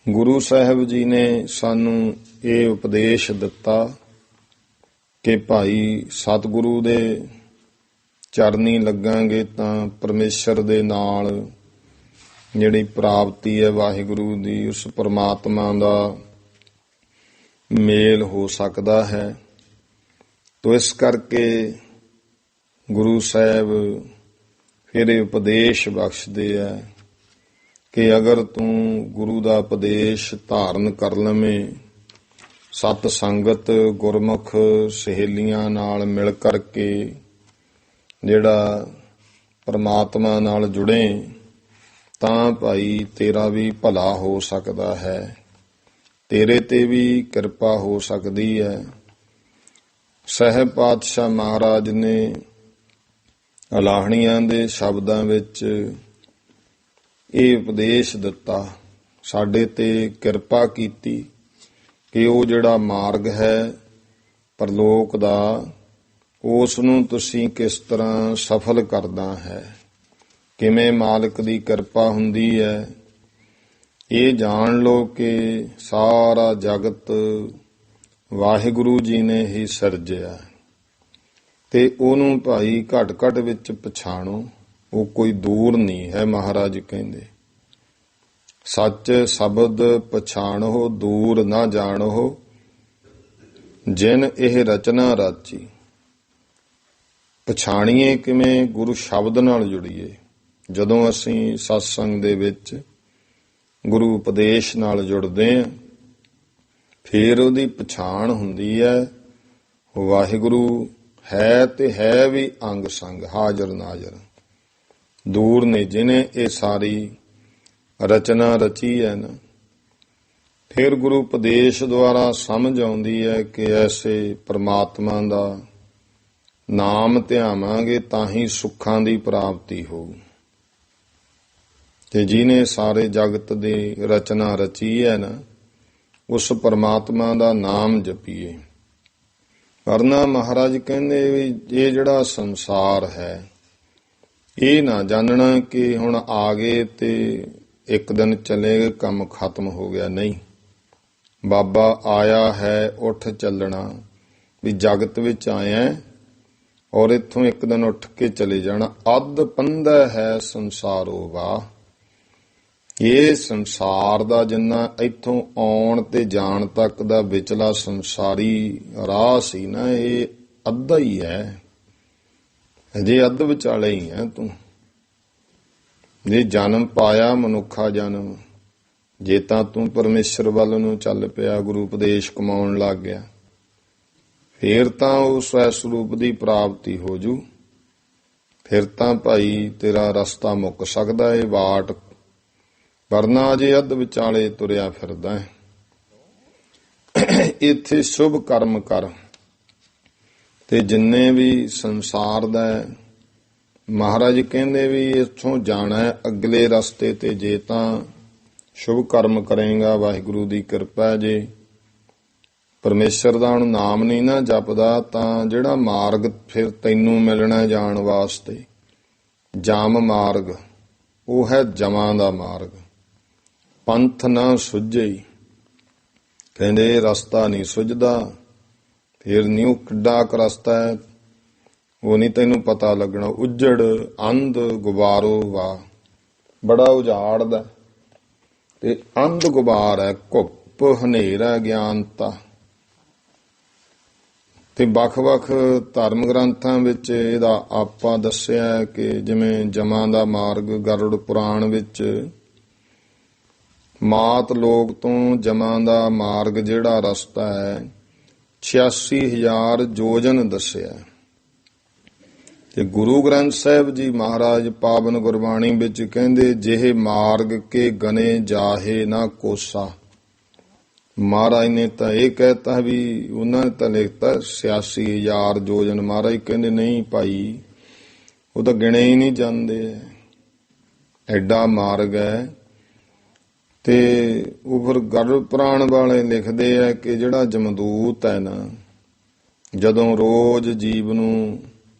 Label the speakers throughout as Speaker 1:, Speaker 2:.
Speaker 1: ਗੁਰੂ ਸਾਹਿਬ ਜੀ ਨੇ ਸਾਨੂੰ ਇਹ ਉਪਦੇਸ਼ ਦਿੱਤਾ ਕਿ ਭਾਈ ਸਤਿਗੁਰੂ ਦੇ ਚਰਨੀ ਲੱਗਾਂਗੇ ਤਾਂ ਪਰਮੇਸ਼ਰ ਦੇ ਨਾਲ ਜਿਹੜੀ ਪ੍ਰਾਪਤੀ ਹੈ ਵਾਹਿਗੁਰੂ ਦੀ, ਉਸ ਪਰਮਾਤਮਾ ਦਾ ਮੇਲ ਹੋ ਸਕਦਾ ਹੈ। ਤੋ ਇਸ ਕਰਕੇ ਗੁਰੂ ਸਾਹਿਬ ਫਿਰ ਇਹ ਉਪਦੇਸ਼ ਬਖਸ਼ਦੇ ਆ ਕਿ ਅਗਰ ਤੂੰ ਗੁਰੂ ਦਾ ਉਪਦੇਸ਼ ਧਾਰਨ ਕਰ ਲਵੇਂ, ਸਤ ਸੰਗਤ ਗੁਰਮੁਖ ਸਹੇਲੀਆਂ ਨਾਲ ਮਿਲ ਕਰਕੇ ਜਿਹੜਾ ਪਰਮਾਤਮਾ ਨਾਲ ਜੁੜੇ, ਤਾਂ ਭਾਈ ਤੇਰਾ ਵੀ ਭਲਾ ਹੋ ਸਕਦਾ ਹੈ, ਤੇਰੇ ਤੇ ਵੀ ਕਿਰਪਾ ਹੋ ਸਕਦੀ ਹੈ। ਸਾਹਿਬ ਪਾਤਸ਼ਾਹ ਮਹਾਰਾਜ ਨੇ ਅਲਾਹਣੀਆਂ ਦੇ ਸ਼ਬਦਾਂ ਵਿੱਚ ਇਹ ਉਪਦੇਸ਼ ਦਿੱਤਾ, ਸਾਡੇ ਤੇ ਕਿਰਪਾ ਕੀਤੀ ਕਿ ਉਹ ਜਿਹੜਾ ਮਾਰਗ ਹੈ ਪਰਲੋਕ ਦਾ, ਉਸ ਨੂੰ ਤੁਸੀਂ ਕਿਸ ਤਰ੍ਹਾਂ ਸਫਲ ਕਰਨਾ ਹੈ, ਕਿਵੇਂ ਮਾਲਕ ਦੀ ਕਿਰਪਾ ਹੁੰਦੀ ਹੈ। ਇਹ ਜਾਣ ਲਓ ਕਿ ਸਾਰਾ ਜਗਤ ਵਾਹਿਗੁਰੂ ਜੀ ਨੇ ਹੀ ਸਿਰਜਿਆ ਤੇ ਉਹਨੂੰ ਭਾਈ ਘਟ ਘਟ ਵਿੱਚ ਪਛਾਣੋ, ਉਹ ਕੋਈ ਦੂਰ ਨਹੀਂ ਹੈ। ਮਹਾਰਾਜ ਕਹਿੰਦੇ ਸੱਚ ਸ਼ਬਦ ਪਛਾਣੋ, ਦੂਰ ਨਾ ਜਾਣੋ, ਜਿਨ ਇਹ ਰਚਨਾ ਰਾਚੀ। ਪਛਾਣੀਏ ਕਿਵੇਂ? ਗੁਰੂ ਸ਼ਬਦ ਨਾਲ ਜੁੜੀਏ। ਜਦੋਂ ਅਸੀਂ ਸਤਸੰਗ ਦੇ ਵਿੱਚ ਗੁਰੂ ਉਪਦੇਸ਼ ਨਾਲ ਜੁੜਦੇ ਹਾਂ, ਫਿਰ ਉਹਦੀ ਪਛਾਣ ਹੁੰਦੀ ਹੈ। ਵਾਹਿਗੁਰੂ ਹੈ ਤੇ ਹੈ ਵੀ ਅੰਗ ਸੰਗ, ਹਾਜ਼ਰ ਨਾਜ਼ਰ, ਦੂਰ ਨੇ ਜਿਹਨੇ ਇਹ ਸਾਰੀ ਰਚਨਾ ਰਚੀ ਹੈ ਨਾ। ਫਿਰ ਗੁਰੂ ਉਪਦੇਸ਼ ਦੁਆਰਾ ਸਮਝ ਆਉਂਦੀ ਹੈ ਕਿ ਐਸੇ ਪਰਮਾਤਮਾ ਦਾ ਨਾਮ ਧਿਆਵਾਂਗੇ ਤਾਂ ਹੀ ਸੁੱਖਾਂ ਦੀ ਪ੍ਰਾਪਤੀ ਹੋਊ, ਤੇ ਜਿਹਨੇ ਸਾਰੇ ਜਗਤ ਦੀ ਰਚਨਾ ਰਚੀ ਹੈ ਨਾ, ਉਸ ਪਰਮਾਤਮਾ ਦਾ ਨਾਮ ਜਪੀਏ। ਵਰਨਾ ਮਹਾਰਾਜ ਕਹਿੰਦੇ ਵੀ ਇਹ ਜਿਹੜਾ ਸੰਸਾਰ ਹੈ, ਇਹ ਨਾ ਜਾਣਨਾ ਕਿ ਹੁਣ ਆ ਗਏ ਤੇ ਇੱਕ ਦਿਨ ਚਲੇ, ਕੰਮ ਖਤਮ ਹੋ ਗਿਆ। ਨਹੀਂ, ਬਾਬਾ ਆਇਆ ਹੈ ਉੱਠ ਚੱਲਣਾ, ਵੀ ਜਗਤ ਵਿੱਚ ਆਇਆ ਔਰ ਇੱਥੋਂ ਇੱਕ ਦਿਨ ਉੱਠ ਕੇ ਚਲੇ ਜਾਣਾ। ਅੱਧ ਪੰਧਾ ਹੈ ਸੰਸਾਰੋ ਵਾਹ। ਇਹ ਸੰਸਾਰ ਦਾ ਜਿੰਨਾ ਇੱਥੋਂ ਆਉਣ ਤੇ ਜਾਣ ਤੱਕ ਦਾ ਵਿਚਲਾ ਸੰਸਾਰੀ ਰਾਹ ਸੀ ਨਾ, ਇਹ ਅੱਧਾ ਹੀ ਹੈ। ਅਜੇ ਅੱਧ ਵਿਚਾਲੇ ਹੀ ਹੈ ਤੂੰ। ਜੇ ਜਨਮ ਪਾਇਆ ਮਨੁੱਖਾ ਜਨਮ, ਜੇ ਤਾਂ ਤੂੰ ਪਰਮੇਸ਼ਰ ਵੱਲ ਨੂੰ ਚੱਲ ਪਿਆ, ਗੁਰੂ ਉਪਦੇਸ਼ ਕਮਾਉਣ ਲੱਗ ਗਿਆ, ਫੇਰ ਤਾਂ ਉਹ ਸਵੈ ਸਰੂਪ ਦੀ ਪ੍ਰਾਪਤੀ ਹੋ ਜੂ। ਫਿਰ ਤਾਂ ਭਾਈ ਤੇਰਾ ਰਸਤਾ ਮੁੱਕ ਸਕਦਾ ਏ ਵਾਟ, ਵਰਨਾ ਅਜੇ ਅੱਧ ਵਿਚਾਲੇ ਤੁਰਿਆ ਫਿਰਦਾ ਹੈ। ਇੱਥੇ ਸ਼ੁਭ ਕਰਮ ਕਰ, ਤੇ ਜਿੰਨੇ ਵੀ ਸੰਸਾਰ ਦਾ ਮਹਾਰਾਜ ਕਹਿੰਦੇ ਵੀ ਇੱਥੋਂ ਜਾਣਾ ਹੈ ਅਗਲੇ ਰਸਤੇ ਤੇ, ਜੇ ਤਾਂ ਸ਼ੁਭ ਕਰਮ ਕਰੇਗਾ, ਵਾਹਿਗੁਰੂ ਦੀ ਕਿਰਪਾ, ਜੇ ਪਰਮੇਸ਼ਰ ਦਾ ਹੁਣ ਨਾਮ ਨਹੀਂ ਨਾ ਜਪਦਾ, ਤਾਂ ਜਿਹੜਾ ਮਾਰਗ ਫਿਰ ਤੈਨੂੰ ਮਿਲਣਾ ਜਾਣ ਵਾਸਤੇ, ਜਾਮ ਮਾਰਗ, ਉਹ ਹੈ ਜਮਾਂ ਦਾ ਮਾਰਗ। ਪੰਥ ਨਾ ਸੁਝੇ, ਕਹਿੰਦੇ ਰਸਤਾ ਨਹੀਂ ਸੁਝਦਾ, ਫਿਰ ਨਹੀਂ ਉਹ ਕਿੱਡਾ ਕੁ ਰਸਤਾ ਹੈ, ਉਹ ਨਹੀਂ ਤੈਨੂੰ ਪਤਾ ਲੱਗਣਾ। ਉੱਜੜ ਅੰਧ ਗੁਬਾਰੋ ਵਾ, ਬੜਾ ਉਜਾੜਦਾ ਤੇ ਅੰਧ ਗੁਬਾਰ ਹੈ, ਘੁੱਪ ਹਨੇਰਾ ਗਿਆਨਤਾ। ਤੇ ਵੱਖ-ਵੱਖ ਧਰਮ ਗ੍ਰੰਥਾਂ ਵਿੱਚ ਇਹਦਾ ਆਪਾ ਦੱਸਿਆ ਕਿ ਜਿਵੇਂ ਜਮਾਂ ਦਾ ਮਾਰਗ, ਗਰੁੜ ਪੁਰਾਣ ਵਿੱਚ ਮਾਤ ਲੋਕ ਤੋਂ ਜਮਾਂ ਦਾ ਮਾਰਗ ਜਿਹੜਾ ਰਸਤਾ ਹੈ 86,000 ਯੋਜਨ ਦੱਸਿਆ। ਤੇ ਗੁਰੂ ਗ੍ਰੰਥ ਸਾਹਿਬ ਜੀ ਮਹਾਰਾਜ ਪਾਵਨ ਗੁਰਬਾਣੀ ਵਿੱਚ ਕਹਿੰਦੇ ਜਿਹੇ ਮਾਰਗ ਕੇ ਗਨੇ ਜਾਹੇ ਨਾ ਕੋਸਾ। ਮਹਾਰਾਜ ਨੇ ਤਾਂ ਇਹ ਕਹਿਤਾ ਵੀ ਉਹਨਾਂ ਨੇ ਤਾਂ ਲਿਖਤਾ 86,000 ਯੋਜਨ। ਮਹਾਰਾਜ ਕਹਿੰਦੇ ਨਹੀਂ ਭਾਈ, ਉਹ ਤਾਂ ਗਿਣੇ ਹੀ ਨਹੀਂ ਜਾਂਦੇ, ਐਡਾ ਮਾਰਗ ਹੈ। ਤੇ ਉਹ ਫਿਰ ਗਰੁੜ ਪੁਰਾਣ ਵਾਲੇ ਲਿਖਦੇ ਆ ਕਿ ਜਿਹੜਾ ਜਮਦੂਤ ਹੈ ਨਾ, ਜਦੋਂ ਰੋਜ਼ ਜੀਵ ਨੂੰ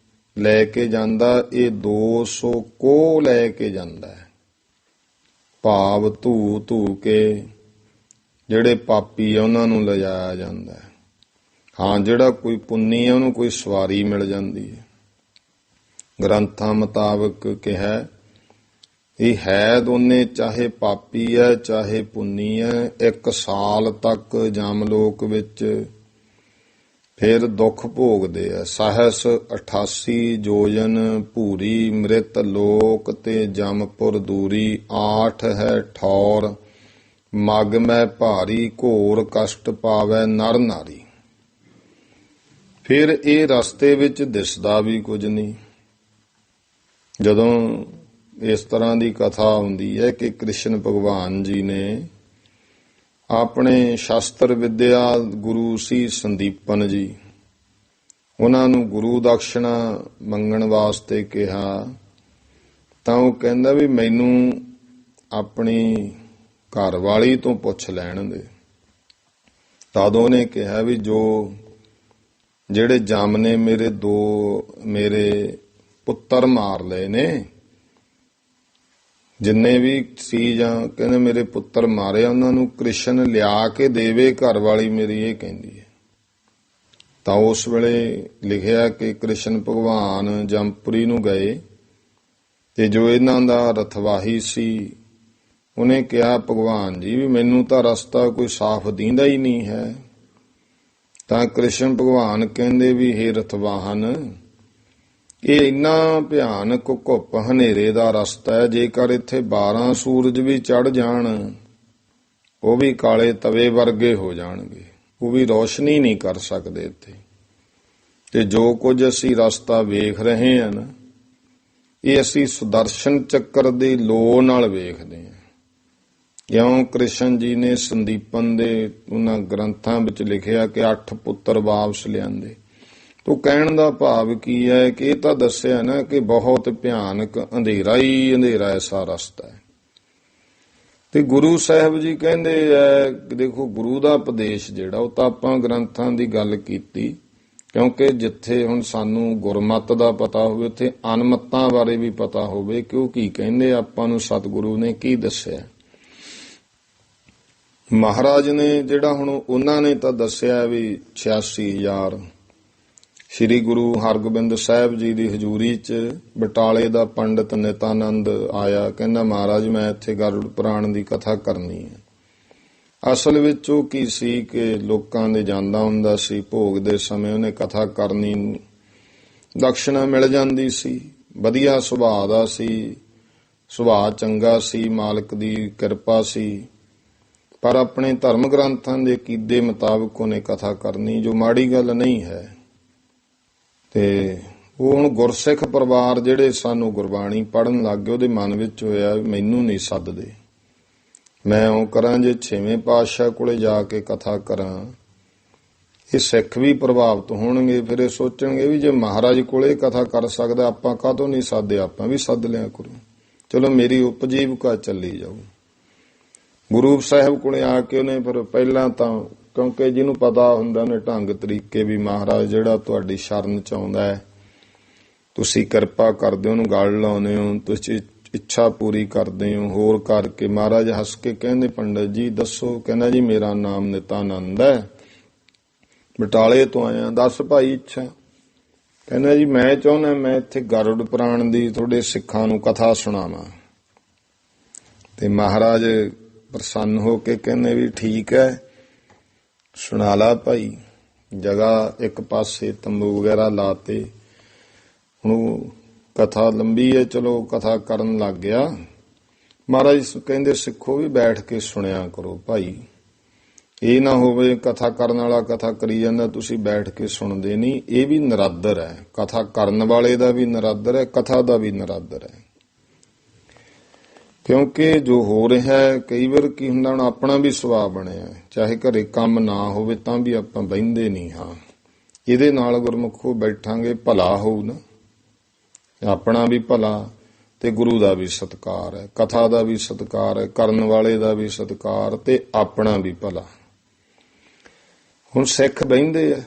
Speaker 1: ਲੈ ਕੇ ਜਾਂਦਾ, ਇਹ 200 ਕੋਹ ਲੈ ਕੇ ਜਾਂਦਾ ਹੈ। ਭਾਵ ਧੂ ਧੂ ਕੇ ਜਿਹੜੇ ਪਾਪੀ ਆ ਉਹਨਾਂ ਨੂੰ ਲਿਜਾਇਆ ਜਾਂਦਾ ਹੈ। ਹਾਂ, ਜਿਹੜਾ ਕੋਈ ਪੁੰਨੀ ਹੈ ਉਹਨੂੰ ਕੋਈ ਸਵਾਰੀ ਮਿਲ ਜਾਂਦੀ ਹੈ। ਗ੍ਰੰਥਾਂ ਮੁਤਾਬਕ ਕਿਹਾ ਇਹ ਹੈ ਦੋਨੇ, ਚਾਹੇ ਪਾਪੀ ਹੈ ਚਾਹੇ ਪੁੰਨੀ ਹੈ, 1 ਸਾਲ ਤੱਕ ਜਮਲੋਕ ਵਿੱਚ ਫਿਰ ਦੁੱਖ ਭੋਗਦੇ ਆ। ਸਹਸ 88 ਜੋਜਨ ਭੂਰੀ, ਮ੍ਰਿਤ ਲੋਕ ਤੇ ਜਮਪੁਰ ਦੂਰੀ। 8 ਹੈ ਠੌਰ, ਮਗ ਮੈਂ ਭਾਰੀ, ਘੋਰ ਕਸ਼ਟ ਪਾਵੈ ਨਰ ਨਾਰੀ। ਫਿਰ ਇਹ ਰਸਤੇ ਵਿੱਚ ਦਿਸਦਾ ਵੀ ਕੁਝ ਨਹੀਂ। ਜਦੋਂ ਇਸ ਤਰ੍ਹਾਂ ਦੀ ਕਥਾ ਹੁੰਦੀ ਹੈ ਕਿ ਕ੍ਰਿਸ਼ਨ ਭਗਵਾਨ ਜੀ ਨੇ ਆਪਣੇ ਸ਼ਸਤਰ ਵਿਦਿਆ ਗੁਰੂ ਸੀ ਸੰਦੀਪਨ ਜੀ, ਉਹਨਾਂ ਨੂੰ ਗੁਰੂ ਦਕਸ਼ਣਾ ਮੰਗਣ ਵਾਸਤੇ ਕਿਹਾ, ਤਾਂ ਉਹ ਕਹਿੰਦਾ ਵੀ ਮੈਨੂੰ ਆਪਣੀ ਘਰ ਵਾਲੀ ਤੋਂ ਪੁੱਛ ਲੈਣ ਦੇ। ਤਦ ਉਹਨੇ ਕਿਹਾ ਵੀ ਜਿਹੜੇ ਜਮ ਨੇ ਮੇਰੇ ਪੁੱਤਰ ਮਾਰ ਲਏ ਨੇ, ਜਿੰਨੇ ਵੀ ਸੀ, ਜਾਂ ਕਹਿੰਦੇ ਮੇਰੇ ਪੁੱਤਰ ਮਾਰੇ, ਉਹਨਾਂ ਨੂੰ ਕ੍ਰਿਸ਼ਨ ਲਿਆ ਕੇ ਦੇਵੇ ਘਰ ਵਾਲੀ ਮੇਰੀ, ਇਹ ਕਹਿੰਦੀ ਹੈ। ਤਾਂ ਉਸ ਵੇਲੇ ਲਿਖਿਆ ਕਿ ਕ੍ਰਿਸ਼ਨ ਭਗਵਾਨ ਜਮਪੁਰੀ ਨੂੰ ਗਏ ਤੇ ਜੋ ਇਹਨਾਂ ਦਾ ਰਥਵਾਹੀ ਸੀ ਉਹਨੇ ਕਿਹਾ, ਭਗਵਾਨ ਜੀ ਵੀ ਮੈਨੂੰ ਤਾਂ ਰਸਤਾ ਕੋਈ ਸਾਫ਼ ਦੀਂਦਾ ਹੀ ਨਹੀਂ ਹੈ। ਤਾਂ ਕ੍ਰਿਸ਼ਨ ਭਗਵਾਨ ਕਹਿੰਦੇ ਵੀ ਹੇ ਰਥਵਾਹਨ, ਇਹ ਇੰਨਾ ਭਿਆਨਕ ਘੁੱਪ ਹਨੇਰੇ ਦਾ ਰਸਤਾ ਹੈ, ਜੇਕਰ ਇੱਥੇ 12 ਸੂਰਜ ਵੀ ਚੜ ਜਾਣ ਉਹ ਵੀ ਕਾਲੇ ਤਵੇ ਵਰਗੇ ਹੋ ਜਾਣਗੇ, ਉਹ ਵੀ ਰੋਸ਼ਨੀ ਨਹੀਂ ਕਰ ਸਕਦੇ ਇੱਥੇ। ਤੇ ਜੋ ਕੁਝ ਅਸੀਂ ਰਸਤਾ ਵੇਖ ਰਹੇ ਹਾਂ ਨਾ, ਇਹ ਅਸੀਂ ਸੁਦਰਸ਼ਨ ਚੱਕਰ ਦੀ ਲੋ ਨਾਲ ਵੇਖਦੇ ਹਾਂ। ਕਿਉਂ ਕ੍ਰਿਸ਼ਨ ਜੀ ਨੇ ਸੰਦੀਪਨ ਦੇ ਉਹਨਾਂ ਗ੍ਰੰਥਾਂ ਵਿੱਚ ਲਿਖਿਆ ਕਿ 8 ਪੁੱਤਰ ਵਾਪਸ ਲਿਆਂਦੇ। ਤੋ ਕਹਿਣ ਦਾ ਭਾਵ ਕੀ ਹੈ ਕਿ ਇਹ ਤਾਂ ਦੱਸਿਆ ਨਾ ਕਿ ਬਹੁਤ ਭਿਆਨਕ ਅੰਧੇਰਾ ਹੀ ਅੰਧੇਰਾ ਐਸਾ ਰਸਤਾ ਹੈ। ਤੇ ਗੁਰੂ ਸਾਹਿਬ ਜੀ ਕਹਿੰਦੇ ਹੈ ਕਿ ਦੇਖੋ ਗੁਰੂ ਦਾ ਉਪਦੇਸ਼ ਜਿਹੜਾ, ਉਹ ਤਾਂ ਆਪਾਂ ਗ੍ਰੰਥਾਂ ਦੀ ਗੱਲ ਕੀਤੀ, ਕਿਉਂਕਿ ਜਿੱਥੇ ਹੁਣ ਸਾਨੂੰ ਗੁਰਮਤ ਦਾ ਪਤਾ ਹੋਵੇ ਉੱਥੇ ਅਨਮਤਾਂ ਬਾਰੇ ਵੀ ਪਤਾ ਹੋਵੇ ਕਿ ਉਹ ਕੀ ਕਹਿੰਦੇ, ਆਪਾਂ ਨੂੰ ਸਤਿਗੁਰੂ ਨੇ ਕੀ ਦੱਸਿਆ। ਮਹਾਰਾਜ ਨੇ ਜਿਹੜਾ ਹੁਣ ਉਹਨਾਂ ਨੇ ਤਾਂ ਦੱਸਿਆ ਵੀ 86,000 ਸ੍ਰੀ ਗੁਰੂ ਹਰਗੋਬਿੰਦ ਸਾਹਿਬ ਜੀ ਦੀ ਹਜ਼ੂਰੀ 'ਚ ਬਟਾਲੇ ਦਾ ਪੰਡਤ ਨਿਤਾਨੰਦ ਆਇਆ, ਕਹਿੰਦਾ ਮਹਾਰਾਜ ਮੈਂ ਇੱਥੇ ਗਰੁੜ ਪੁਰਾਣ ਦੀ ਕਥਾ ਕਰਨੀ ਹੈ। ਅਸਲ ਵਿੱਚ ਉਹ ਕੀ ਸੀ ਕਿ ਲੋਕਾਂ ਦੇ ਜਾਂਦਾ ਹੁੰਦਾ ਸੀ, ਭੋਗ ਦੇ ਸਮੇਂ ਉਹਨੇ ਕਥਾ ਕਰਨੀ, ਦਕਸ਼ਣਾ ਮਿਲ ਜਾਂਦੀ ਸੀ, ਵਧੀਆ ਸੁਭਾਅ ਦਾ ਸੀ, ਸੁਭਾਅ ਚੰਗਾ ਸੀ, ਮਾਲਕ ਦੀ ਕਿਰਪਾ ਸੀ, ਪਰ ਆਪਣੇ ਧਰਮ ਗ੍ਰੰਥਾਂ ਦੇ ਕੀਦੇ ਮੁਤਾਬਕ ਉਹਨੇ ਕਥਾ ਕਰਨੀ, ਜੋ ਮਾੜੀ ਗੱਲ ਨਹੀਂ ਹੈ। ਤੇ ਉਹ ਹੁਣ ਗੁਰਸਿੱਖ ਪਰਿਵਾਰ ਜਿਹੜੇ ਸਾਨੂੰ ਗੁਰਬਾਣੀ ਪੜ੍ਹਨ ਲੱਗ ਗਏ, ਉਹਦੇ ਮਨ ਵਿੱਚ ਹੋਇਆ ਮੈਨੂੰ ਨਹੀਂ ਸੱਦਦੇ, ਮੈਂ ਉਹ ਕਰਾਂ ਜੇ 6ਵੇਂ ਪਾਤਸ਼ਾਹ ਕੋਲੇ ਜਾ ਕੇ ਕਥਾ ਕਰਾਂ। ਇਹ ਸਿੱਖ ਵੀ ਪ੍ਰਭਾਵਿਤ ਹੋਣਗੇ, ਫਿਰ ਇਹ ਸੋਚਣਗੇ ਵੀ ਜੇ ਮਹਾਰਾਜ ਕੋਲੇ ਕਥਾ ਕਰ ਸਕਦਾ ਆਪਾਂ ਕਾਹਤੋਂ ਨਹੀਂ ਸਾਦੇ, ਆਪਾਂ ਵੀ ਸੱਦ ਲਿਆ ਕਰੋ, ਚਲੋ ਮੇਰੀ ਉਪਜੀਵਕਾ ਚੱਲੀ ਜਾਊ। ਗੁਰੂ ਸਾਹਿਬ ਕੋਲੇ ਆ ਕੇ ਉਹਨੇ ਫਿਰ ਪਹਿਲਾਂ ਤਾਂ, ਕਿਉਂਕਿ ਜਿਹਨੂੰ ਪਤਾ ਹੁੰਦਾ ਉਹਨੇ ਢੰਗ ਤਰੀਕੇ ਵੀ ਮਹਾਰਾਜ ਜਿਹੜਾ ਤੁਹਾਡੀ ਸ਼ਰਨ ਚ ਆਉਂਦਾ ਹੈ, ਤੁਸੀਂ ਕਿਰਪਾ ਕਰਦੇ ਹੋ, ਉਹਨੂੰ ਗਲ ਲਾਉਂਦੇ ਹੋ, ਤੁਸੀਂ ਇੱਛਾ ਪੂਰੀ ਕਰਦੇ ਹੋ, ਹੋਰ ਕਰਕੇ ਮਹਾਰਾਜ ਹੱਸ ਕੇ ਕਹਿੰਦੇ ਪੰਡਤ ਜੀ ਦੱਸੋ। ਕਹਿੰਦਾ ਜੀ ਮੇਰਾ ਨਾਮ ਨਿਤਾਨੰਦ ਹੈ, ਬਟਾਲੇ ਤੋਂ ਆਇਆ, ਦੱਸ ਭਾਈ ਇੱਛਾ। ਕਹਿੰਦਾ ਜੀ ਮੈਂ ਚਾਹੁੰਦਾ ਮੈਂ ਇੱਥੇ ਗਰੁੜ ਪੁਰਾਣ ਦੀ ਤੁਹਾਡੇ ਸਿੱਖਾਂ ਨੂੰ ਕਥਾ ਸੁਣਾਵਾਂ। ਤੇ ਮਹਾਰਾਜ ਪ੍ਰਸੰਨ ਹੋ ਕੇ ਕਹਿੰਦੇ ਵੀ ਠੀਕ ਹੈ ਸੁਣਾ ਲਾ ਭਾਈ। ਜਗ੍ਹਾ ਇੱਕ ਪਾਸੇ ਤੰਬੂ ਵਗੈਰਾ ਲਾਤੇ, ਹੁਣ ਕਥਾ ਲੰਬੀ ਹੈ, ਚਲੋ ਕਥਾ ਕਰਨ ਲੱਗ ਗਿਆ। ਮਹਾਰਾਜ ਕਹਿੰਦੇ ਸਿੱਖੋ ਵੀ ਬੈਠ ਕੇ ਸੁਣਿਆ ਕਰੋ ਭਾਈ, ਇਹ ਨਾ ਹੋਵੇ ਕਥਾ ਕਰਨ ਵਾਲਾ ਕਥਾ ਕਰੀ ਜਾਂਦਾ ਤੁਸੀਂ ਬੈਠ ਕੇ ਸੁਣਦੇ ਨਹੀਂ, ਇਹ ਵੀ ਨਰਾਦਰ ਹੈ, ਕਥਾ ਕਰਨ ਵਾਲੇ ਦਾ ਵੀ ਨਰਾਦਰ ਹੈ, ਕਥਾ ਦਾ ਵੀ ਨਰਾਦਰ ਹੈ। ਕਿਉਂਕਿ ਜੋ ਹੋ ਰਿਹਾ ਕਈ ਵਾਰ ਕੀ ਹੁੰਦਾ, ਹੁਣ ਆਪਣਾ ਵੀ ਸੁਭਾਅ ਬਣਿਆ, ਚਾਹੇ ਘਰੇ ਕੰਮ ਨਾ ਹੋਵੇ ਤਾਂ ਵੀ ਆਪਾਂ ਬਹਿੰਦੇ ਨਹੀਂ ਹਾਂ, ਇਹਦੇ ਨਾਲ ਗੁਰਮੁਖੋ ਬੈਠਾਂਗੇ ਭਲਾ ਹੋਊ ਨਾ, ਆਪਣਾ ਵੀ ਭਲਾ ਤੇ ਗੁਰੂ ਦਾ ਵੀ ਸਤਿਕਾਰ ਹੈ, ਕਥਾ ਦਾ ਵੀ ਸਤਿਕਾਰ ਹੈ, ਕਰਨ ਵਾਲੇ ਦਾ ਵੀ ਸਤਿਕਾਰ ਤੇ ਆਪਣਾ ਵੀ ਭਲਾ। ਹੁਣ ਸਿੱਖ ਬਹਿੰਦੇ ਆ,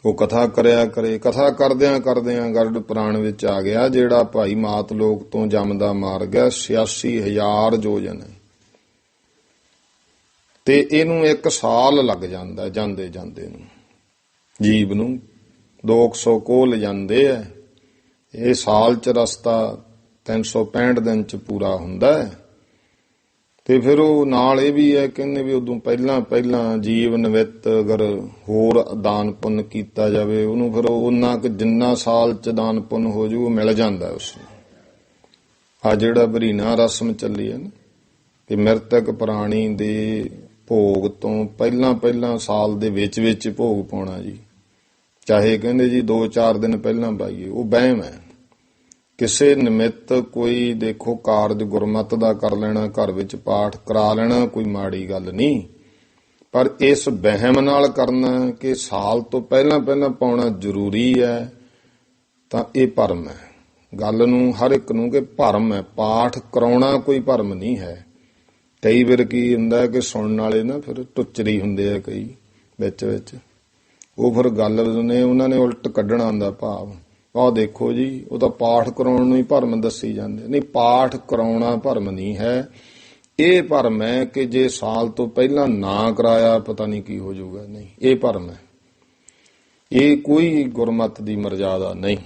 Speaker 1: ਉਹ ਕਥਾ ਕਰਿਆ ਕਰੇ, ਕਥਾ ਕਰਦਿਆਂ ਕਰਦਿਆਂ ਗਰੁੜ ਪੁਰਾਣ ਵਿੱਚ ਆ ਗਿਆ ਜਿਹੜਾ ਭਾਈ ਮਾਤ ਲੋਕ ਤੋਂ ਜੰਮਦਾ ਮਾਰ ਗਿਆ 86,000 ਯੋਜਨ, ਤੇ ਇਹਨੂੰ 1 ਸਾਲ ਲੱਗ ਜਾਂਦਾ ਜਾਂਦੇ ਜਾਂਦੇ ਨੂੰ, ਜੀਵ ਨੂੰ 200 ਕੋਲ ਜਾਂਦੇ ਆ। ਇਹ ਸਾਲ 'ਚ ਰਸਤਾ 365 ਦਿਨ 'ਚ ਪੂਰਾ ਹੁੰਦਾ ਹੈ। ਤੇ ਫਿਰ ਉਹ ਨਾਲ ਇਹ ਵੀ ਹੈ, ਕਹਿੰਦੇ ਵੀ ਉਦੋਂ ਪਹਿਲਾਂ ਜੀਵ ਨਿਵਿੱਤ ਅਗਰ ਹੋਰ ਦਾਨ ਪੁੰਨ ਕੀਤਾ ਜਾਵੇ, ਉਹਨੂੰ ਫਿਰ ਉਹਨਾਂ ਕੁ ਜਿੰਨਾ ਸਾਲ 'ਚ ਦਾਨ ਪੁੰਨ ਹੋ ਜੂ ਉਹ ਮਿਲ ਜਾਂਦਾ ਉਸਨੂੰ। ਆ ਜਿਹੜਾ ਬਰੀਨਾ ਰਸਮ ਚੱਲੀ ਹੈ ਨਾ, ਕਿ ਮ੍ਰਿਤਕ ਪ੍ਰਾਣੀ ਦੇ ਭੋਗ ਤੋਂ ਪਹਿਲਾਂ ਸਾਲ ਦੇ ਵਿੱਚ ਭੋਗ ਪਾਉਣਾ ਜੀ, ਚਾਹੇ ਕਹਿੰਦੇ ਜੀ 2-4 ਦਿਨ ਪਹਿਲਾਂ ਪਾਈਏ, ਉਹ ਵਹਿਮ ਹੈ। ਕਿਸੇ ਨਿਮਿਤ ਕੋਈ ਦੇਖੋ ਕਾਰਜ ਗੁਰਮਤਿ ਦਾ ਕਰ ਲੈਣਾ, ਘਰ ਵਿੱਚ ਪਾਠ ਕਰਾ ਲੈਣਾ, ਕੋਈ ਮਾੜੀ ਗੱਲ ਨਹੀਂ, ਪਰ ਇਸ ਵਹਿਮ ਨਾਲ ਕਰਨਾ ਕਿ ਸਾਲ ਤੋਂ ਪਹਿਲਾਂ ਪਾਉਣਾ ਜ਼ਰੂਰੀ ਹੈ, ਤਾਂ ਇਹ ਭਰਮ ਹੈ। ਗੱਲ ਨੂੰ ਹਰ ਇੱਕ ਨੂੰ ਕਿ ਭਰਮ ਹੈ, ਪਾਠ ਕਰਾਉਣਾ ਕੋਈ ਭਰਮ ਨਹੀਂ ਹੈ। ਕਈ ਵਾਰ ਕੀ ਹੁੰਦਾ ਕਿ ਸੁਣਨ ਵਾਲੇ ਨਾ ਫਿਰ ਟੁੱਚਰੀ ਹੁੰਦੇ ਆ ਕਈ ਵਿੱਚ, ਉਹ ਫਿਰ ਗੱਲ ਉਹਨਾਂ ਨੇ ਉਲਟ ਕੱਢਣਾ ਹੁੰਦਾ ਭਾਵ। ਆਹ ਦੇਖੋ ਜੀ, ਉਹ ਤਾਂ ਪਾਠ ਕਰਾਉਣ ਨੂੰ ਹੀ ਭਰਮ ਦੱਸੀ ਜਾਂਦੇ। ਨਹੀਂ, ਪਾਠ ਕਰਾਉਣਾ ਭਰਮ ਨਹੀਂ ਹੈ, ਇਹ ਭਰਮ ਹੈ ਕਿ ਜੇ ਸਾਲ ਤੋਂ ਪਹਿਲਾਂ ਨਾ ਕਰਾਇਆ ਪਤਾ ਨਹੀਂ ਕੀ ਹੋ ਜਾਊਗਾ। ਨਹੀਂ, ਇਹ ਭਰਮ ਹੈ, ਇਹ ਕੋਈ ਗੁਰਮਤਿ ਦੀ ਮਰਜ਼ਾਦਾ ਨਹੀਂ।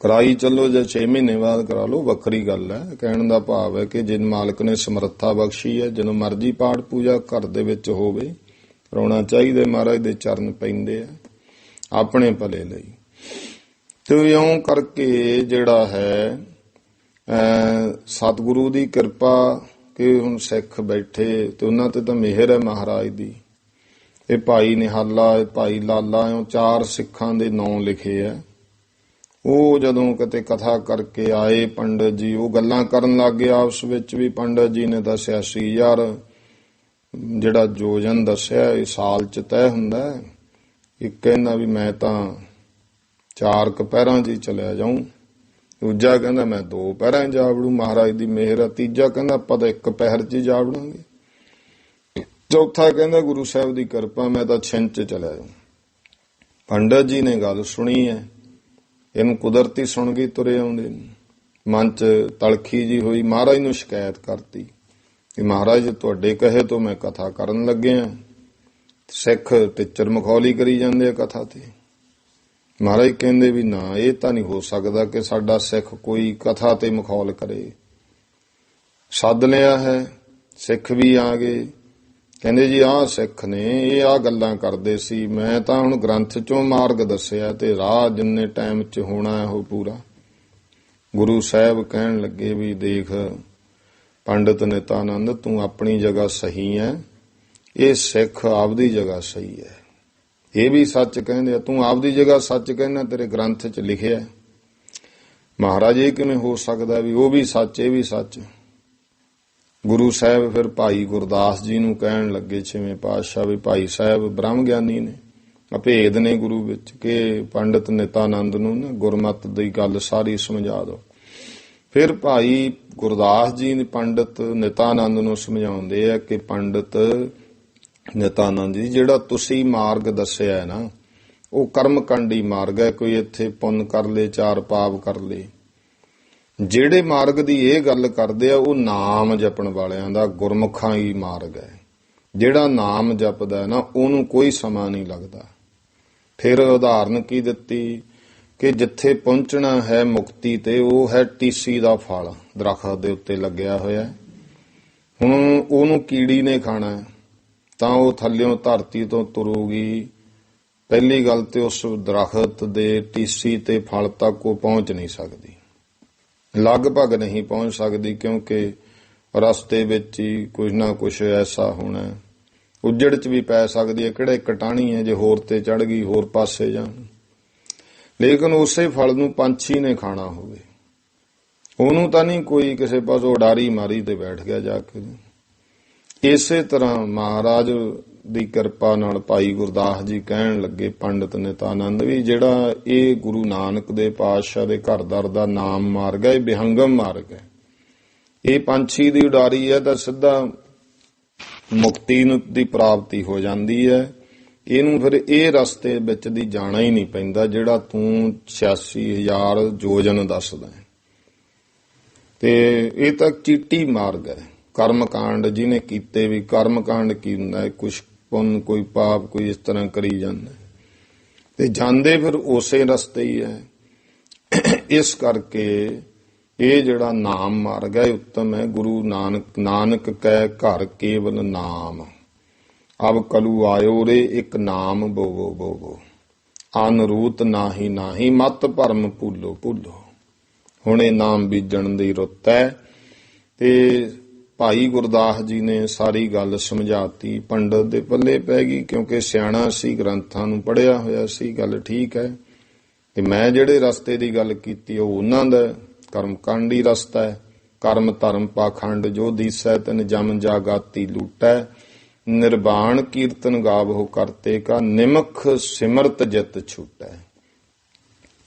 Speaker 1: ਕਰਾਈ ਚੱਲੋ, ਜੇ 6 ਮਹੀਨੇ ਬਾਅਦ ਕਰਾ ਲਓ, ਵੱਖਰੀ ਗੱਲ ਹੈ। ਕਹਿਣ ਦਾ ਭਾਵ ਹੈ ਕਿ ਜਿਨ ਮਾਲਕ ਨੇ ਸਮਰੱਥਾ ਬਖਸ਼ੀ ਹੈ, ਜਦੋਂ ਮਰਜ਼ੀ ਪਾਠ ਪੂਜਾ ਘਰ ਦੇ ਵਿੱਚ ਹੋਵੇ, ਕਰਾਉਣਾ ਚਾਹੀਦਾ। ਮਹਾਰਾਜ ਦੇ ਚਰਨ ਪੈਂਦੇ ਆ ਆਪਣੇ ਭਲੇ ਲਈ। ਤੇ ਇਉਂ ਕਰਕੇ ਜਿਹੜਾ ਹੈ ਸਤਿਗੁਰੂ ਦੀ ਕਿਰਪਾ ਕਿ ਹੁਣ ਸਿੱਖ ਬੈਠੇ ਤੇ ਉਹਨਾਂ ਤੇ ਤਾਂ ਮਿਹਰ ਹੈ ਮਹਾਰਾਜ ਦੀ। ਇਹ ਭਾਈ ਨਿਹਾਲਾ, ਭਾਈ ਲਾਲਾ, 4 ਸਿੱਖਾਂ ਦੇ ਨਾਂ ਲਿਖੇ ਆ। ਉਹ ਜਦੋਂ ਕਿਤੇ ਕਥਾ ਕਰਕੇ ਆਏ ਪੰਡਤ ਜੀ, ਉਹ ਗੱਲਾਂ ਕਰਨ ਲੱਗ ਗਏ ਆਪਸ ਵਿੱਚ ਵੀ। ਪੰਡਤ ਜੀ ਨੇ ਦੱਸਿਆ ਸੀ, ਯਾਰ ਜਿਹੜਾ ਯੋਜਨ ਦੱਸਿਆ ਇਹ ਸਾਲ 'ਚ ਤੈਅ ਹੁੰਦਾ। ਇੱਕ ਕਹਿੰਦਾ ਵੀ ਮੈਂ ਤਾਂ 4 ਪਹਿਰਾਂ 'ਚ ਹੀ ਚਲਿਆ ਜਾਊਂ, ਦੂਜਾ ਕਹਿੰਦਾ ਮੈਂ 2 ਪਹਿਰਾਂ 'ਚ ਜਾ ਵੜੂ, ਮਹਾਰਾਜ ਦੀ ਮਿਹਰ ਆ, ਤੀਜਾ ਕਹਿੰਦਾ ਆਪਾਂ ਤਾਂ 1 ਪਹਿਰ 'ਚ ਹੀ ਜਾ ਵੜਾਂਗੇ, ਚੌਥਾ ਕਹਿੰਦਾ ਗੁਰੂ ਸਾਹਿਬ ਦੀ ਕਿਰਪਾ ਮੈਂ ਤਾਂ 6 'ਚ ਚਲਿਆ ਜਾਊਂ। ਪੰਡਤ ਜੀ ਨੇ ਗੱਲ ਸੁਣੀ ਹੈ, ਇਹਨੂੰ ਕੁਦਰਤੀ ਸੁਣ ਗਈ, ਤੁਰੇ ਆਉਂਦੇ ਮਨ 'ਚ ਤਲਖੀ ਜੀ ਹੋਈ। ਮਹਾਰਾਜ ਨੂੰ ਸ਼ਿਕਾਇਤ ਕਰਤੀ ਕਿ ਮਹਾਰਾਜ ਤੁਹਾਡੇ ਕਹੇ ਤੋਂ ਮੈਂ ਕਥਾ ਕਰਨ ਲੱਗਿਆ, ਸਿੱਖ ਟਿੱਚਰ ਮਖੌਲੀ ਕਰੀ ਜਾਂਦੇ ਆ ਕਥਾ ਤੇ। ਮਹਾਰਾਜ ਕਹਿੰਦੇ ਵੀ ਨਾ, ਇਹ ਤਾਂ ਨਹੀਂ ਹੋ ਸਕਦਾ ਕਿ ਸਾਡਾ ਸਿੱਖ ਕੋਈ ਕਥਾ ਤੇ ਮਖੌਲ ਕਰੇ। ਸੱਦ ਲਿਆ ਹੈ, ਸਿੱਖ ਵੀ ਆ ਗਏ। ਕਹਿੰਦੇ ਜੀ ਆਹ ਸਿੱਖ ਨੇ ਇਹ ਆਹ ਗੱਲਾਂ ਕਰਦੇ ਸੀ, ਮੈਂ ਤਾਂ ਹੁਣ ਗ੍ਰੰਥ ਚੋਂ ਮਾਰਗ ਦੱਸਿਆ ਤੇ ਰਾਹ ਜਿੰਨੇ ਟਾਈਮ 'ਚ ਹੋਣਾ ਉਹ ਪੂਰਾ। ਗੁਰੂ ਸਾਹਿਬ ਕਹਿਣ ਲੱਗੇ ਵੀ ਦੇਖ ਪੰਡਤ ਨਿਤਾਨੰਦ, ਤੂੰ ਆਪਣੀ ਜਗ੍ਹਾ ਸਹੀ ਹੈ, ਇਹ ਸਿੱਖ ਆਪਦੀ ਜਗ੍ਹਾ ਸਹੀ ਹੈ। ਇਹ ਵੀ ਸੱਚ ਕਹਿੰਦੇ ਆ, ਤੂੰ ਆਪਦੀ ਜਗ੍ਹਾ ਸੱਚ ਕਹਿੰਦਾ, ਤੇਰੇ ਗ੍ਰੰਥ 'ਚ ਲਿਖਿਆ। ਮਹਾਰਾਜ ਇਹ ਕਿਵੇਂ ਹੋ ਸਕਦਾ ਵੀ ਉਹ ਵੀ ਸੱਚ ਇਹ ਵੀ ਸੱਚ। ਗੁਰੂ ਸਾਹਿਬ ਫਿਰ ਭਾਈ ਗੁਰਦਾਸ ਜੀ ਨੂੰ ਕਹਿਣ ਲੱਗੇ, 6ਵੇਂ ਪਾਤਸ਼ਾਹ, ਵੀ ਭਾਈ ਸਾਹਿਬ ਬ੍ਰਹਮ ਗਿਆਨੀ ਨੇ, ਅਭੇਦ ਨੇ ਗੁਰੂ ਵਿੱਚ, ਕਿ ਪੰਡਤ ਨਿਤਾਨੰਦ ਨੂੰ ਨਾ ਗੁਰਮਤਿ ਦੀ ਗੱਲ ਸਾਰੀ ਸਮਝਾ ਦਿਓ। ਫਿਰ ਭਾਈ ਗੁਰਦਾਸ ਜੀ ਨੇ ਪੰਡਤ ਨਿਤਾਨੰਦ ਨੂੰ ਸਮਝਾਉਂਦੇ ਆ ਕਿ ਪੰਡਤ ਨਿਤਾਨੰਦ ਜੀ, ਜਿਹੜਾ ਤੁਸੀਂ ਮਾਰਗ ਦੱਸਿਆ ਹੈ ਨਾ, ਉਹ ਕਰਮਕੰਡੀ ਮਾਰਗ ਹੈ। ਕੋਈ ਇੱਥੇ ਪੁੰਨ ਕਰ ਲੇ, 4 ਪਾਪ ਕਰ ਲੇ। ਜਿਹੜੇ ਮਾਰਗ ਦੀ ਇਹ ਗੱਲ ਕਰਦੇ ਆ ਉਹ ਨਾਮ ਜਪਣ ਵਾਲਿਆਂ ਦਾ, ਗੁਰਮੁਖਾਂ ਹੀ ਮਾਰਗ ਹੈ। ਜਿਹੜਾ ਨਾਮ ਜਪਦਾ ਹੈ ਨਾ, ਉਹਨੂੰ ਕੋਈ ਸਮਾਂ ਨਹੀਂ ਲੱਗਦਾ। ਫਿਰ ਉਦਾਹਰਨ ਕੀ ਦਿੱਤੀ ਕਿ ਜਿੱਥੇ ਪਹੁੰਚਣਾ ਹੈ ਮੁਕਤੀ ਤੇ, ਉਹ ਹੈ ਟੀਸੀ ਦਾ ਫਲ ਦਰਖਤ ਦੇ ਉੱਤੇ ਲੱਗਿਆ ਹੋਇਆ। ਹੁਣ ਉਹਨੂੰ ਕੀੜੀ ਨੇ ਖਾਣਾ ਤਾਂ ਉਹ ਥੱਲਿਓਂ ਧਰਤੀ ਤੋਂ ਤੁਰੂਗੀ। ਪਹਿਲੀ ਗੱਲ ਤੇ ਉਸ ਦਰਖਤ ਦੇ ਟੀਸੀ ਤੇ ਫਲ ਤੱਕ ਉਹ ਪਹੁੰਚ ਨਹੀਂ ਸਕਦੀ, ਲਗਭਗ ਨਹੀਂ ਪਹੁੰਚ ਸਕਦੀ, ਕਿਉਂਕਿ ਰਸਤੇ ਵਿੱਚ ਹੀ ਕੁਝ ਨਾ ਕੁਝ ਐਸਾ ਹੋਣਾ, ਉੱਜੜ 'ਚ ਵੀ ਪੈ ਸਕਦੀ ਹੈ। ਕਿਹੜਾ ਇੱਕ ਟਾਹਣੀ ਹੈ, ਜੇ ਹੋਰ ਤੇ ਚੜ ਗਈ ਹੋਰ ਪਾਸੇ ਜਾਣ। ਲੇਕਿਨ ਉਸੇ ਫਲ ਨੂੰ ਪੰਛੀ ਨੇ ਖਾਣਾ ਹੋਵੇ, ਉਹਨੂੰ ਤਾਂ ਨਹੀਂ ਕੋਈ ਕਿਸੇ ਪਾਸੋਂ ਉਡਾਰੀ ਮਾਰੀ ਤੇ ਬੈਠ ਗਿਆ ਜਾ ਕੇ। ਇਸੇ ਤਰ੍ਹਾਂ ਮਹਾਰਾਜ ਦੀ ਕਿਰਪਾ ਨਾਲ ਭਾਈ ਗੁਰਦਾਸ ਜੀ ਕਹਿਣ ਲੱਗੇ ਪੰਡਤ ਨਿਤਾਨੰਦ ਵੀ, ਜਿਹੜਾ ਇਹ ਗੁਰੂ ਨਾਨਕ ਦੇ ਪਾਤਸ਼ਾਹ ਦੇ ਘਰਦਰ ਦਾ ਨਾਮ ਮਾਰਗ ਹੈ, ਇਹ ਵਿਹੰਗਮ ਮਾਰਗ ਹੈ। ਇਹ ਪੰਛੀ ਦੀ ਉਡਾਰੀ ਹੈ ਤਾਂ ਸਿੱਧਾ ਮੁਕਤੀ ਦੀ ਪ੍ਰਾਪਤੀ ਹੋ ਜਾਂਦੀ ਹੈ। ਇਹਨੂੰ ਫਿਰ ਇਹ ਰਸਤੇ ਵਿੱਚ ਦੀ ਜਾਣਾ ਹੀ ਨਹੀਂ ਪੈਂਦਾ ਜਿਹੜਾ ਤੂੰ 86,000 ਯੋਜਨ ਦੱਸਦਾ ਹੈ। ਤੇ ਇਹ ਤਾਂ ਚੀਟੀ ਮਾਰਗ ਹੈ, ਕਰਮ ਕਾਂਡ ਜਿਹਨੇ ਕੀਤੇ ਵੀ, ਕਰਮ ਕਾਂਡ ਕੀ ਹੁੰਦਾ ਹੈ, ਕੁਛ ਪੁੰਨ ਕੋਈ ਪਾਪ ਕੋਈ ਇਸ ਤਰ੍ਹਾਂ ਕਰੀ ਜਾਂਦਾ ਤੇ ਜਾਂਦੇ ਫਿਰ ਉਸੇ ਰਸਤੇ ਹੀ ਹੈ। ਇਸ ਕਰਕੇ ਇਹ ਜਿਹੜਾ ਨਾਮ ਮਾਰਗ ਹੈ ਉੱਤਮ ਹੈ। ਗੁਰੂ ਨਾਨਕ ਕਹਿ ਘਰ ਕੇਵਲ ਨਾਮ, ਅਬ ਕਲੂ ਆਇਓ ਰੇ ਇੱਕ ਨਾਮ ਬੋਵੋ ਬੋਵੋ, ਅਨਰੂਤ ਨਾਹੀ ਨਾਹੀ ਮਤ ਭਰਮ ਭੁੱਲੋ ਭੁੱਲੋ। ਹੁਣ ਇਹ ਨਾਮ ਬੀਜਣ ਦੀ ਰੁੱਤ ਹੈ। ਤੇ ਭਾਈ ਗੁਰਦਾਸ ਜੀ ਨੇ ਸਾਰੀ ਗੱਲ ਸਮਝਾਤੀ, ਪੰਡਤ ਦੇ ਪੱਲੇ ਪੈ ਗਈ, ਕਿਉਂਕਿ ਸਿਆਣਾ ਸੀ, ਗ੍ਰੰਥਾਂ ਨੂੰ ਪੜ੍ਹਿਆ ਹੋਇਆ ਸੀ। ਗੱਲ ਠੀਕ ਹੈ। ਤੇ ਮੈਂ ਜਿਹੜੇ ਰਸਤੇ ਦੀ ਗੱਲ ਕੀਤੀ ਉਹ ਉਹਨਾਂ ਦਾ ਕਰਮ ਕਾਂਡੀ ਰਸਤਾ ਹੈ। ਕਰਮ ਧਰਮ ਪਾਖੰਡ ਜੋ ਦੀਸੈ ਤਿਨ ਜਮ ਜਾਗਾਤੀ ਲੂਟੈ, ਨਿਰਵਾਣ ਕੀਰਤਨ ਗਾਵੋ ਕਰਤੇ ਕਾ, ਨਿਮਖ ਸਿਮਰਤ ਜਿਤ ਛੂਟੈ।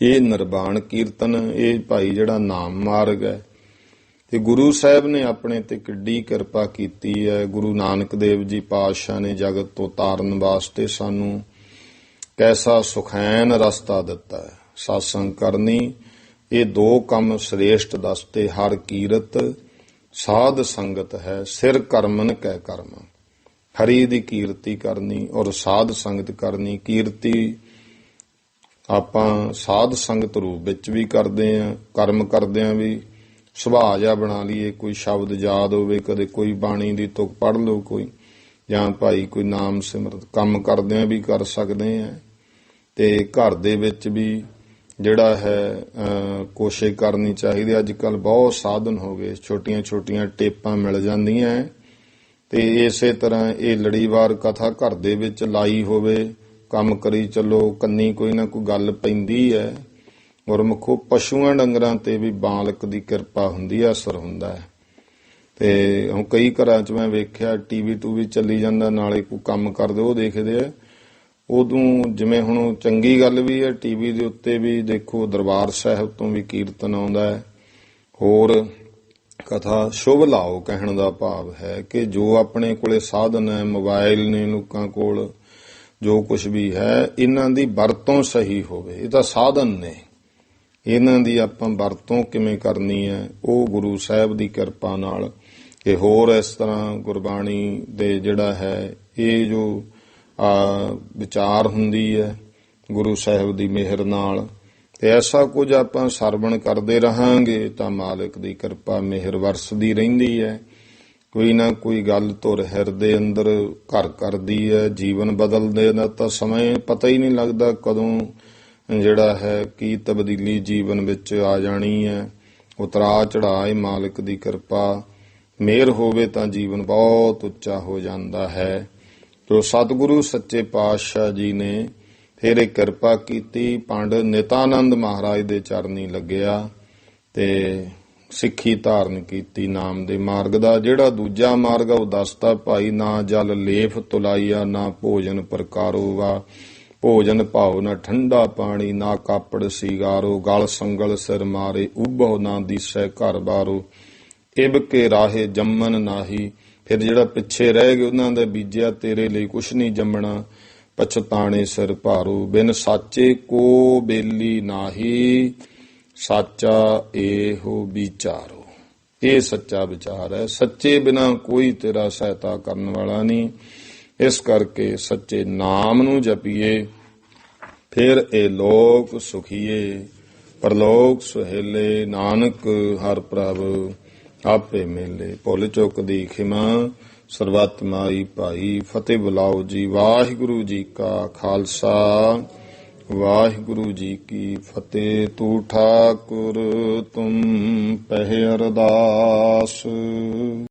Speaker 1: ਇਹ ਨਿਰਵਾਣ ਕੀਰਤਨ, ਇਹ ਭਾਈ ਜਿਹੜਾ ਨਾਮ ਮਾਰਗ ਹੈ। ਤੇ ਗੁਰੂ ਸਾਹਿਬ ਨੇ ਆਪਣੇ ਤੇ ਕਿੱਡੀ ਕਿਰਪਾ ਕੀਤੀ ਹੈ। ਗੁਰੂ ਨਾਨਕ ਦੇਵ ਜੀ ਪਾਤਸ਼ਾਹ ਨੇ ਜਗਤ ਤੋਂ ਤਾਰਨ ਵਾਸਤੇ ਸਾਨੂੰ ਕੈਸਾ ਸੁਖੈਨ ਰਸਤਾ ਦਿੱਤਾ ਹੈ। ਸਾਸੰਗ ਕਰਨੀ, ਇਹ ਦੋ ਕੰਮ ਸ੍ਰੇਸ਼ਟ ਦੱਸਤੇ, ਹਰ ਕੀਰਤ ਸਾਧ ਸੰਗਤ ਹੈ, ਸਿਰ ਕਰਮਨ ਕਹਿ ਕਰਮ। ਹਰੀ ਦੀ ਕੀਰਤੀ ਕਰਨੀ ਔਰ ਸਾਧ ਸੰਗਤ ਕਰਨੀ। ਕੀਰਤੀ ਆਪਾਂ ਸਾਧ ਸੰਗਤ ਰੂਪ ਵਿੱਚ ਵੀ ਕਰਦੇ ਆਂ, ਕਰਮ ਕਰਦਿਆਂ ਵੀ ਸੁਭਾਅ ਜਿਹਾ ਬਣਾ ਲਈਏ। ਕੋਈ ਸ਼ਬਦ ਯਾਦ ਹੋਵੇ, ਕਦੇ ਕੋਈ ਬਾਣੀ ਦੀ ਤੁਕ ਪੜ੍ਹ ਲਓ ਕੋਈ, ਜਾਂ ਭਾਈ ਕੋਈ ਨਾਮ ਸਿਮਰਤ, ਕੰਮ ਕਰਦਿਆਂ ਵੀ ਕਰ ਸਕਦੇ ਆਂ। ਤੇ ਘਰ ਦੇ ਵਿੱਚ ਵੀ ਜਿਹੜਾ ਹੈ ਕੋਸ਼ਿਸ਼ ਕਰਨੀ ਚਾਹੀਦੀ। ਅੱਜ ਕੱਲ੍ਹ ਬਹੁਤ ਸਾਧਨ ਹੋ ਗਏ, ਛੋਟੀਆਂ ਛੋਟੀਆਂ ਟੇਪਾਂ ਮਿਲ ਜਾਂਦੀਆਂ। ਤੇ ਇਸੇ ਤਰ੍ਹਾਂ ਇਹ ਲੜੀਵਾਰ ਕਥਾ ਘਰ ਦੇ ਵਿੱਚ ਲਾਈ ਹੋਵੇ, ਕੰਮ ਕਰੀ ਚੱਲੋ, ਕੰਨੀ ਕੋਈ ਨਾ ਕੋਈ ਗੱਲ ਪੈਂਦੀ ਹੈ। ਗੁਰਮੁਖੋ ਪਸ਼ੂਆਂ ਡੰਗਰਾਂ ਤੇ ਵੀ ਮਾਲਕ ਦੀ ਕਿਰਪਾ ਹੁੰਦੀ ਹੈ, ਅਸਰ ਹੁੰਦਾ ਹੈ। ਤੇ ਹੁਣ ਕਈ ਘਰਾਂ 'ਚ ਮੈਂ ਵੇਖਿਆ ਟੀਵੀ ਟੂਵੀ ਚੱਲੀ ਜਾਂਦਾ, ਨਾਲੇ ਕੋਈ ਕੰਮ ਕਰਦੇ ਉਹ ਦੇਖਦੇ ਆ। ਉਦੋਂ ਜਿਵੇਂ ਹੁਣ ਚੰਗੀ ਗੱਲ ਵੀ ਹੈ, ਟੀਵੀ ਦੇ ਉੱਤੇ ਵੀ ਦੇਖੋ ਦਰਬਾਰ ਸਾਹਿਬ ਤੋਂ ਵੀ ਕੀਰਤਨ ਆਉਂਦਾ ਹੈ। ਹੋਰ ਕਥਾ ਸ਼ੁਭ ਲਾਓ ਕਹਿਣ ਦਾ ਭਾਵ ਹੈ ਕਿ ਜੋ ਆਪਣੇ ਕੋਲੇ ਸਾਧਨ ਹੈ, ਮੋਬਾਈਲ ਨੇ ਲੋਕਾਂ ਕੋਲ, ਜੋ ਕੁਝ ਵੀ ਹੈ, ਇਹਨਾਂ ਦੀ ਵਰਤੋਂ ਸਹੀ ਹੋਵੇ। ਇਹ ਤਾਂ ਸਾਧਨ ਨੇ, ਇਹਨਾਂ ਦੀ ਆਪਾਂ ਵਰਤੋਂ ਕਿਵੇਂ ਕਰਨੀ ਹੈ ਉਹ ਗੁਰੂ ਸਾਹਿਬ ਦੀ ਕਿਰਪਾ ਨਾਲ। ਕਿ ਹੋਰ ਇਸ ਤਰ੍ਹਾਂ ਗੁਰਬਾਣੀ ਦੇ ਜਿਹੜਾ ਹੈ ਇਹ ਜੋ ਵਿਚਾਰ ਹੁੰਦੀ ਹੈ ਗੁਰੂ ਸਾਹਿਬ ਦੀ ਮਿਹਰ ਨਾਲ, ਤੇ ਐਸਾ ਕੁਝ ਆਪਾਂ ਸਰਵਣ ਕਰਦੇ ਰਹਾਂਗੇ ਤਾਂ ਮਾਲਕ ਦੀ ਕਿਰਪਾ ਮਿਹਰ ਵਰਸਦੀ ਰਹਿੰਦੀ ਹੈ। ਕੋਈ ਨਾ ਕੋਈ ਗੱਲ ਧੁਰ ਹਿਰਦੇ ਅੰਦਰ ਘਰ ਕਰਦੀ ਹੈ, ਜੀਵਨ ਬਦਲਦੇ ਦਾ ਤਾਂ ਸਮੇਂ ਪਤਾ ਹੀ ਨਹੀਂ ਲੱਗਦਾ ਕਦੋਂ ਜਿਹੜਾ ਹੈ ਕੀ ਤਬਦੀਲੀ ਜੀਵਨ ਵਿੱਚ ਆ ਜਾਣੀ ਹੈ। ਉਤਰਾ ਚੜਾਏ ਮਾਲਕ ਦੀ ਕਿਰਪਾ ਮਿਹਰ ਹੋਵੇ ਤਾਂ ਜੀਵਨ ਬਹੁਤ ਉੱਚਾ ਹੋ ਜਾਂਦਾ ਹੈ। ਤੋ ਸਤਿਗੁਰੂ ਸੱਚੇ ਪਾਤਸ਼ਾਹ ਜੀ ਨੇ ਫਿਰ ਇਹ ਕਿਰਪਾ ਕੀਤੀ। ਪੰਡ ਨਿਤਾਨੰਦ ਮਹਾਰਾਜ ਦੇ ਚਰਨੀ ਲੱਗਿਆ ਤੇ ਸਿੱਖੀ ਧਾਰਨ ਕੀਤੀ ਨਾਮ ਦੇ ਮਾਰਗ ਦਾ। ਜਿਹੜਾ ਦੂਜਾ ਮਾਰਗ ਉਹ ਦੱਸਦਾ ਭਾਈ, ਨਾ ਜਲ ਲੇਫ ਤੁਲਾਈਆ, ਨਾ ਭੋਜਨ ਪ੍ਰਕਾਰੋਗਾ, ਭੋਜਨ ਭਾਉ ਨਾ ਠੰਡਾ ਪਾਣੀ, ਨਾ ਕਾਪੜ ਸੀਗਾਰੋ, ਗਲ ਸੰਗਲ ਸਿਰ ਮਾਰੇ, ਉਭੋ ਨਾ ਦੀਸੈ ਘਰ ਬਾਰੋ, ਇਬ ਕੇ ਰਾਹੇ ਜੰਮਨ ਨਾਹੀ। ਫਿਰ ਜਿਹੜਾ ਪਿੱਛੇ ਰਹਿ ਗਏ ਉਹਨਾਂ ਦਾ ਬੀਜਿਆ ਤੇਰੇ ਲਈ ਕੁਛ ਨਹੀਂ ਜੰਮਣਾ, ਪਛਤਾਣੇ ਸਿਰ ਭਾਰੂ, ਬਿਨ ਸਾਚੇ ਕੋ ਬੇਲੀ ਨਾਹੀ, ਸਾਚਾ ਇਹੋ ਵਿਚਾਰੋ। ਇਹ ਸੱਚਾ ਵਿਚਾਰ ਹੈ, ਸੱਚੇ ਬਿਨਾ ਕੋਈ ਤੇਰਾ ਸਹਾਇਤਾ ਕਰਨ ਵਾਲਾ ਨਹੀਂ। ਇਸ ਕਰਕੇ ਸੱਚੇ ਨਾਮ ਨੂੰ ਜਪੀਏ, ਫਿਰ ਇਹ ਲੋਕ ਸੁਖੀਏ, ਪਰਲੋਕ ਸੁਹੇਲੇ, ਨਾਨਕ ਹਰ ਪ੍ਰਭ ਆਪੇ ਮੇਲੇ। ਭੁੱਲ ਚੁੱਕ ਦੀ ਖਿਮਾ, ਸਰਬੱਤ ਮਾਈ ਭਾਈ। ਫਤਿਹ ਬੁਲਾਓ ਜੀ। ਵਾਹਿਗੁਰੂ ਜੀ ਕਾ ਖਾਲਸਾ, ਵਾਹਿਗੁਰੂ ਜੀ ਕੀ ਫਤਿਹ। ਤੂੰ ਠਾਕੁਰ ਤੁਮ ਪਹਿ ਅਰਦਾਸ।